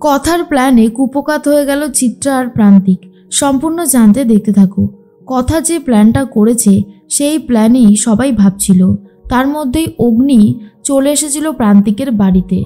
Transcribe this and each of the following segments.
কথার প্ল্যানে কুপকাত হয়ে গেল চিত্রা আর প্রান্তিক। সম্পূর্ণ জানতে দেখতে থাকো। কথা যে প্ল্যানটা করেছে সেই প্ল্যানেই সবাই ভাবছিল। তার মধ্যেই অগ্নি চলে এসেছিল প্রান্তিকের বাড়িতে।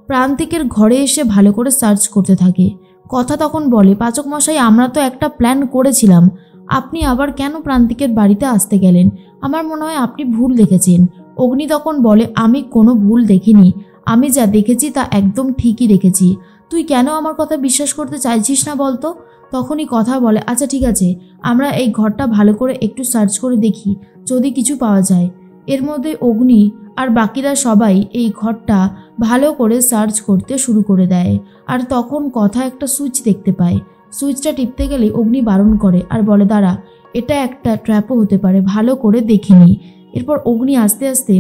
প্রান্তিকের ঘরে এসে ভালো করে সার্চ করতে থাকে। কথা তখন বলে, পাচক মশাই, আমরা তো একটা প্ল্যান করেছিলাম, আপনি আবার কেন প্রান্তিকের বাড়িতে আসতে গেলেন? আমার মনে হয় আপনি ভুল দেখেছেন। অগ্নি তখন বলে, আমি কোনো ভুল দেখিনি, আমি যা দেখেছি তা একদম ঠিকই দেখেছি। তুই কেন আমার কথা বিশ্বাস করতে চাইছিস না বলতো? তখনই কথা বলে, আচ্ছা ঠিক আছে, আমরা এই ঘরটা ভালো করে একটু সার্চ করে দেখি, যদি কিছু পাওয়া যায়। এর মধ্যে অগ্নি আর বাকিরা সবাই এই ঘরটা ভালো করে সার্চ করতে শুরু করে দেয়। আর তখন কথা একটা সুইচ দেখতে পায়। সুইচটা টিপতে গেলে অগ্নি বারণ করে আর বলে, দাঁড়া, এটা একটা ট্র্যাপও হতে পারে, ভালো করে দেখে নি। এরপর অগ্নি আস্তে আস্তে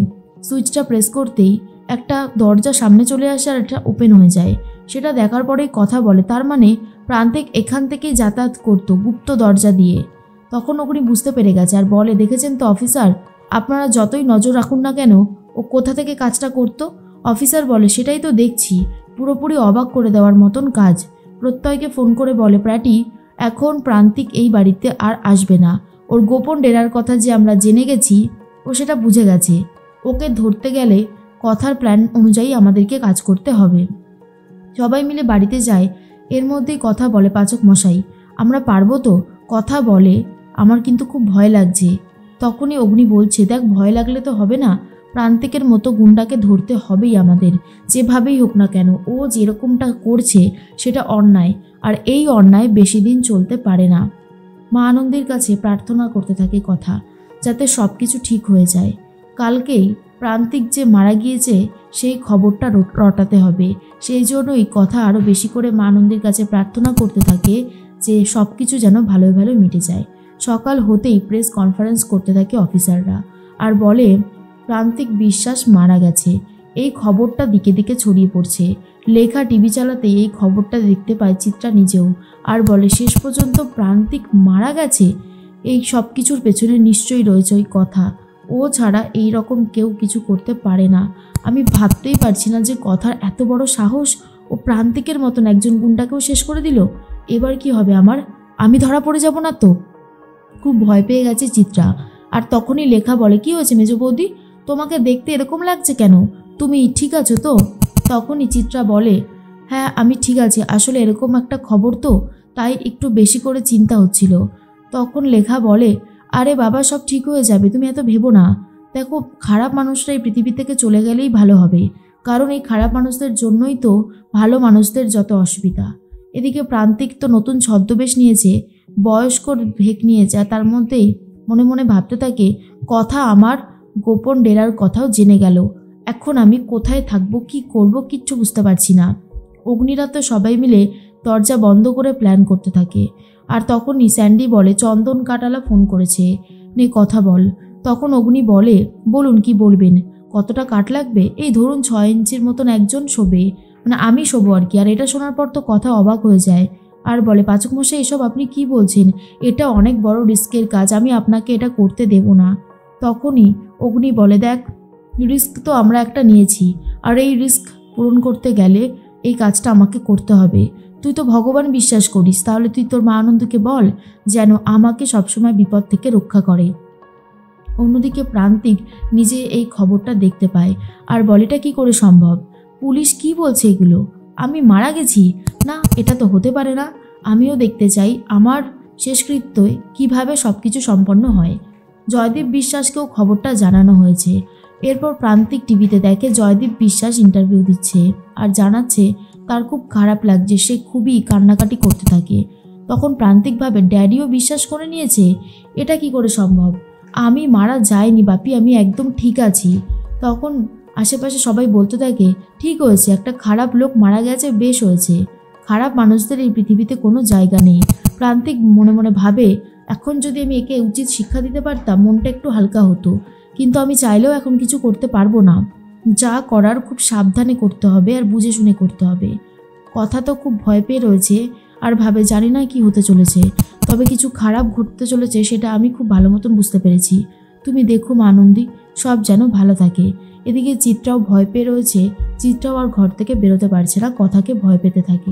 সুইচটা প্রেস করতেই একটা দরজা সামনে চলে আসে আর এটা ওপেন হয়ে যায়। সেটা দেখার পরেই কথা বলে, তার মানে প্রান্তিক এখান থেকেই যাতায়াত করতো গুপ্ত দরজা দিয়ে। তখন অগ্নি বুঝতে পেরে গেছে আর বলে, দেখেছেন তো অফিসার, আপনারা যতই নজর রাখুন না কেন ও কোথা থেকে কাজটা করতো। অফিসার বলে, সেটাই তো দেখছি, পুরোপুরি অবাক করে দেওয়ার মতন কাজ। প্রত্যয়কে ফোন করে বলে, প্র্যাটি, এখন প্রান্তিক এই বাড়িতে আর আসবে না। ওর গোপন ডেরার কথা যে আমরা জেনে গেছি ও সেটা বুঝে গেছে। ওকে ধরতে গেলে কথার প্ল্যান অনুযায়ী আমাদেরকে কাজ করতে হবে। সবাই মিলে বাড়িতে যায়। এর মধ্যেই কথা বলে, পাচক মশাই, আমরা পারবো তো? কথা বলে, আমার কিন্তু খুব ভয় লাগছে। তখনই অগ্নি বলছে, দেখ, ভয় লাগলে তো হবে না, প্রান্তিকের মতো গুন্ডাকে ধরতে হবেই আমাদের, যেভাবেই হোক না কেন। ও যেরকমটা করছে সেটা অন্যায়, আর এই অন্যায় বেশি দিন চলতে পারে না। মা আনন্দের কাছে প্রার্থনা করতে থাকে কথা, যাতে সব কিছু ঠিক হয়ে যায়। কালকেই প্রান্তিক যে মারা গিয়েছে সেই খবরটা রটাতে হবে। সেই জন্যই কথা আরও বেশি করে মা আনন্দের কাছে প্রার্থনা করতে থাকে যে সব কিছু যেন ভালো ভালো মিটে যায়। সকাল হতেই প্রেস কনফারেন্স করতে থাকে অফিসাররা আর বলে, প্রান্তিক বিশ্বাস মারা গেছে। এই খবরটা দিকে দিকে ছড়িয়ে পড়ছে। লেখা টিভি চালাতে এই খবরটা দেখতে পায় চিত্রা নিজেও, আর বলে, শেষ পর্যন্ত প্রান্তিক মারা গেছে। এই সব কিছুর পেছনে নিশ্চয়ই রয়েছে ওই কথা, ও ছাড়া এই রকম কেউ কিছু করতে পারে না। আমি ভাবতেই পারছি না যে কথার এত বড় সাহস, ও প্রান্তিকের মতন একজন গুন্ডাকেও শেষ করে দিল। এবার কি হবে আমার? আমি ধরা পড়ে যাব না তো? খুব ভয় পেয়ে গেছে চিত্রা। আর তখনই লেখা বলে, কি হয়েছে মেজ বৌদি, তোমাকে দেখতে এরকম লাগছে কেন? তুমি ঠিক আছো তো? তখনই চিত্রা বলে, হ্যাঁ আমি ঠিক আছি, আসলে এরকম একটা খবর তো, তাই একটু বেশি করে চিন্তা হচ্ছিল। তখন লেখা বলে, আরে বাবা, সব ঠিক হয়ে যাবে, তুমি এত ভেবো না। দেখো, খারাপ মানুষরা এই পৃথিবী থেকে চলে গেলেই ভালো হবে, কারণ এই খারাপ মানুষদের জন্যই তো ভালো মানুষদের যত অসুবিধা। এদিকে প্রান্তিক তো নতুন ছদ্মবেশ নিয়েছে, বয়স্ক ভেক নিয়েছে, তার মধ্যেই মনে মনে ভাবতে থাকে, কথা আমার গোপন ডেরার কথাও জেনে গেল। এখন আমি কোথায় থাকবো, কি করব, কিচ্ছু বুঝতে পারছি না। অগ্নিরা তো সবাই মিলে দরজা বন্ধ করে প্ল্যান করতে থাকে। আর তখনই স্যান্ডি বলে, চন্দন কাটালা ফোন করেছে, নে কথা বল। তখন অগ্নি বলে, বলুন কি বলবেন, কতটা কাট লাগবে? এই ধরুন 6 ইঞ্চির মতন একজন শোবে, মানে আমি শোবো আর কি। আর এটা শোনার পর তো কথা অবাক হয়ে যায় আর বলে, পাচক মশাই, এসব আপনি কি বলছেন? এটা অনেক বড় রিস্কের কাজ, আমি আপনাকে এটা করতে দেব না। তখনই অগ্নি বলে, দেখ, রিস্ক তো আমরা একটা নিয়েছি, আর এই রিস্ক পূরণ করতে গেলে এই কাজটা আমাকে করতে হবে। তুই তো ভগবান বিশ্বাস করিস, তাহলে তুই তোর মা আনন্দকে বল যেন আমাকে সবসময় বিপদ থেকে রক্ষা করে। অন্যদিকে প্রান্তিক নিজে এই খবরটা দেখতে পায় আর বলে, এটা কি করে সম্ভব? পুলিশ কি বলছে এগুলো? আমি মারা গেছি? না, এটা তো হতে পারে না। আমিও দেখতে চাই আমার শেষকৃত্যে কিভাবে সব কিছু সম্পন্ন হয়। জয়দীপ বিশ্বাসকেও খবরটা জানানো হয়েছে। এরপর প্রান্তিক টিভিতে দেখে জয়দীপ বিশ্বাস ইন্টারভিউ দিচ্ছে আর জানাচ্ছে তার খুব খারাপ লাগছে, সে খুবই কান্নাকাটি করতে থাকে। তখন প্রান্তিক ভাবে, ড্যাডিও বিশ্বাস করে নিয়েছে? এটা কি করে সম্ভব? আমি মারা যাইনি বাপি, আমি একদম ঠিক আছি। তখন আশেপাশে সবাই বলতে থাকে, ঠিক হয়েছে, একটা খারাপ লোক মারা গেছে, বেশ হয়েছে। খারাপ মানুষদের এই পৃথিবীতে কোনো জায়গা নেই। প্রান্তিক মনে মনে ভাবে, এখন যদি আমি একে উচিত শিক্ষা দিতে পারতাম মনটা একটু হালকা হতো, কিন্তু আমি চাইলেও এখন কিছু করতে পারবো না। যা করার খুব সাবধানে করতে হবে আর বুঝে শুনে করতে হবে। কথা তো খুব ভয় পেয়ে রয়েছে আর ভাবে, জানি না কি হতে চলেছে, তবে কিছু খারাপ ঘটতে চলেছে সেটা আমি খুব ভালো মতন বুঝতে পেরেছি। তুমি দেখো মা আনন্দী, সব যেন ভালো থাকে। এদিকে চিত্রাও ভয় পেয়ে রয়েছে। চিত্রাও আর ঘর থেকে বেরোতে পারছে না, কথাকে ভয় পেতে থাকে।